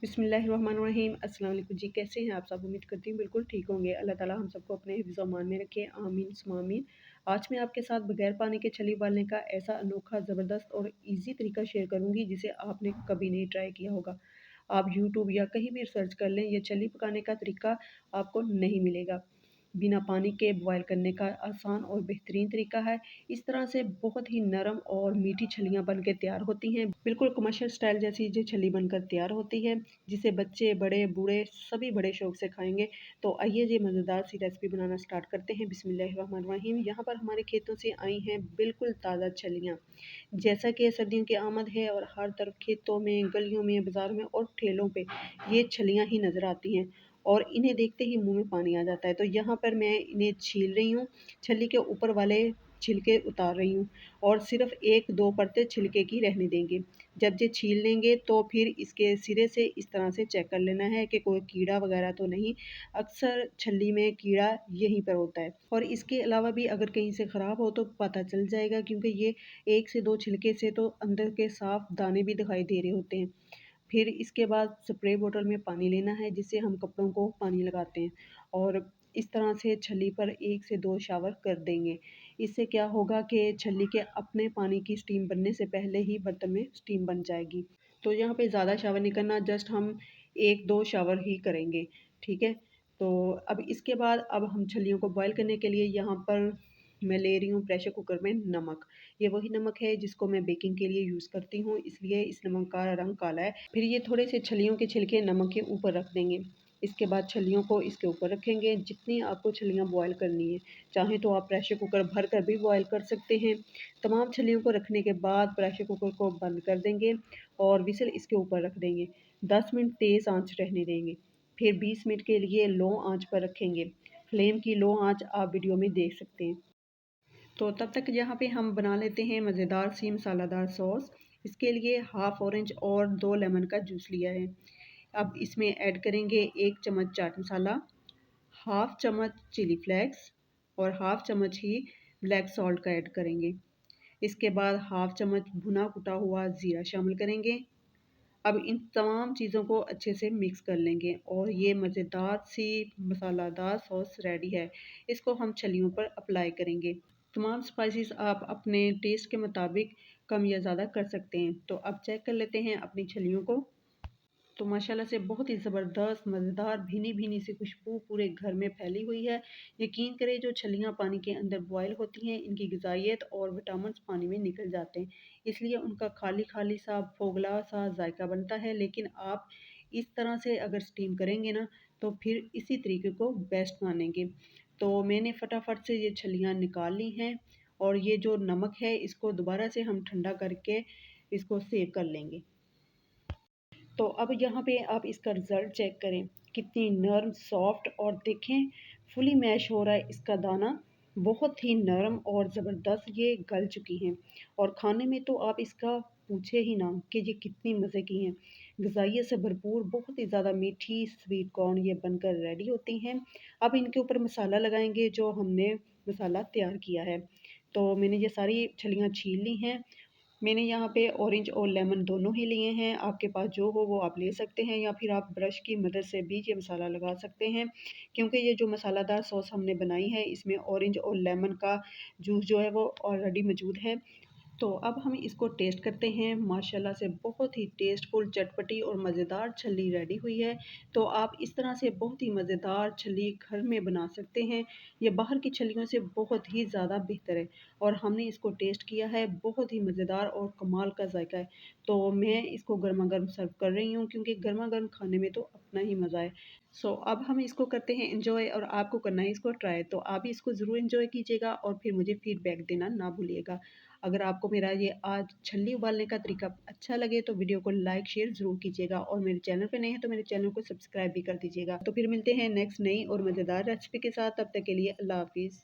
बिस्मिल्लाहिर्रहमानिर्रहीम। अस्सलाम वालेकुम जी, कैसे हैं आप सब? उम्मीद करती हूँ बिल्कुल ठीक होंगे। अल्लाह ताला हम सबको अपने हिफ्ज़ अमान में रखे, आमीन सुम्मा आमीन। आज मैं आपके साथ बगैर पानी के छली उबालने का ऐसा अनोखा, ज़बरदस्त और ईज़ी तरीका शेयर करूँगी जिसे आपने कभी नहीं ट्राई किया होगा। आप यूट्यूब या कहीं भी सर्च कर लें, ये छली पकाने का तरीका आपको नहीं मिलेगा। बिना पानी के बॉयल करने का आसान और बेहतरीन तरीका है। इस तरह से बहुत ही नरम और मीठी छलियाँ बनके तैयार होती हैं। बिल्कुल कमर्शियल स्टाइल जैसी ये छली बनकर तैयार होती है, जिसे बच्चे, बड़े, बूढ़े सभी बड़े शौक से खाएँगे। तो आइए ये मज़ेदार सी रेसिपी बनाना स्टार्ट करते हैं। बिस्मिल्लाहिर्रहमानिर्रहीम। यहाँ पर हमारे खेतों से आई हैं बिल्कुल ताज़ा छलियाँ। जैसा कि सर्दियों की आमद है और हर तरफ खेतों में, गलियों में, बाज़ार में और ठेलों पे ये छलियाँ ही नज़र आती हैं और इन्हें देखते ही मुँह में पानी आ जाता है। तो यहाँ पर मैं इन्हें छील रही हूँ, छल्ली के ऊपर वाले छिलके उतार रही हूँ और सिर्फ़ 1-2 परतें छिलके की रहने देंगे। जब ये छील लेंगे तो फिर इसके सिरे से इस तरह से चेक कर लेना है कि कोई कीड़ा वगैरह तो नहीं। अक्सर छल्ली में कीड़ा यहीं पर होता है और इसके अलावा भी अगर कहीं से ख़राब हो तो पता चल जाएगा, क्योंकि ये 1 से 2 छिलके से तो अंदर के साफ़ दाने भी दिखाई दे रहे होते हैं। फिर इसके बाद स्प्रे बोतल में पानी लेना है, जिससे हम कपड़ों को पानी लगाते हैं और इस तरह से छल्ली पर 1 से 2 शावर कर देंगे। इससे क्या होगा कि छल्ली के अपने पानी की स्टीम बनने से पहले ही बर्तन में स्टीम बन जाएगी। तो यहाँ पे ज़्यादा शावर नहीं करना, जस्ट हम 1-2 शावर ही करेंगे, ठीक है? तो अब इसके बाद अब हम छल्लियों को बॉयल करने के लिए यहाँ पर मैं ले रही हूँ प्रेशर कुकर में नमक। ये वही नमक है जिसको मैं बेकिंग के लिए यूज़ करती हूँ, इसलिए इस नमक का रंग काला है। फिर ये थोड़े से छलियों के छिलके नमक के ऊपर रख देंगे। इसके बाद छलियों को इसके ऊपर रखेंगे, जितनी आपको छलियाँ बॉयल करनी है। चाहें तो आप प्रेशर कुकर भर कर भी बॉयल कर सकते हैं। तमाम छलियों को रखने के बाद प्रेशर कुकर को बंद कर देंगे और विसल इसके ऊपर रख देंगे। 10 मिनट तेज़ आँच रहने देंगे। फिर 20 मिनट के लिए लो आँच पर रखेंगे। फ्लेम की लो आँच आप वीडियो में देख सकते हैं। तो तब तक यहाँ पे हम बना लेते हैं मज़ेदार सी मसालादार सॉस। इसके लिए हाफ़ ऑरेंज और 2 लेमन का जूस लिया है। अब इसमें ऐड करेंगे 1 चम्मच चाट मसाला, हाफ़ चम्मच चिली फ्लेक्स और हाफ़ चम्मच ही ब्लैक सॉल्ट का ऐड करेंगे। इसके बाद हाफ़ चम्मच भुना कुटा हुआ ज़ीरा शामिल करेंगे। अब इन तमाम चीज़ों को अच्छे से मिक्स कर लेंगे और ये मज़ेदार सी मसालादार सॉस रेडी है। इसको हम छलियों पर अप्लाई करेंगे। तमाम स्पाइसेस आप अपने टेस्ट के मुताबिक कम या ज़्यादा कर सकते हैं। तो अब चेक कर लेते हैं अपनी छलियों को। तो माशाल्लाह से बहुत ही ज़बरदस्त, मज़ेदार, भीनी-भीनी सी खुशबू पूरे घर में फैली हुई है। यकीन करें, जो छलियाँ पानी के अंदर बॉयल होती हैं, इनकी ग़िज़ाइयत और विटामिन्स पानी में निकल जाते हैं। इसलिए उनका खाली-खाली सा, फोगला सा ज़ायका बनता है। लेकिन आप इस तरह से अगर स्टीम करेंगे ना, तो फिर इसी तरीके को बेस्ट मानेंगे। तो मैंने फटाफट से ये छलियाँ निकाल ली हैं और ये जो नमक है, इसको दोबारा से हम ठंडा करके इसको सेव कर लेंगे। तो अब यहाँ पे आप इसका रिज़ल्ट चेक करें, कितनी नर्म, सॉफ्ट और देखें फुली मैश हो रहा है इसका दाना, बहुत ही नरम और ज़बरदस्त ये गल चुकी हैं और खाने में तो आप इसका पूछे ही ना कि ये कितनी मज़े की हैं। ग़िज़ाइयत से भरपूर, बहुत ही ज़्यादा मीठी स्वीट कॉर्न ये बनकर रेडी होती हैं। अब इनके ऊपर मसाला लगाएँगे, जो हमने मसाला तैयार किया है। तो मैंने ये सारी छलियाँ छील ली हैं। मैंने यहाँ पे ऑरेंज और लेमन दोनों ही लिए हैं, आपके पास जो हो वो आप ले सकते हैं या फिर आप ब्रश की मदद से भी ये मसाला लगा सकते हैं, क्योंकि ये जो मसालादार सॉस हमने बनाई है, इसमें ऑरेंज और लेमन का जूस जो है वो ऑलरेडी मौजूद है। तो अब हम इसको टेस्ट करते हैं। माशाल्लाह से बहुत ही टेस्टफुल, चटपटी और मज़ेदार छल्ली रेडी हुई है। तो आप इस तरह से बहुत ही मज़ेदार छल्ली घर में बना सकते हैं। ये बाहर की छल्लियों से बहुत ही ज़्यादा बेहतर है और हमने इसको टेस्ट किया है, बहुत ही मज़ेदार और कमाल का जायका है। तो मैं इसको गरमा-गर्म सर्व कर रही हूँ, क्योंकि गरमा-गर्म खाने में तो अपना ही मज़ा है। अब हम इसको करते हैं एन्जॉय और आपको करना है इसको ट्राई। तो आप भी इसको ज़रूर एन्जॉय कीजिएगा और फिर मुझे फीडबैक देना ना भूलिएगा। अगर आपको मेरा ये आज छल्ली उबालने का तरीका अच्छा लगे तो वीडियो को लाइक शेयर ज़रूर कीजिएगा और मेरे चैनल पे नए हैं तो मेरे चैनल को सब्सक्राइब भी कर दीजिएगा। तो फिर मिलते हैं नेक्स्ट नई और मज़ेदार रेसिपी के साथ। तब तक के लिए अल्लाह हाफ़िज़।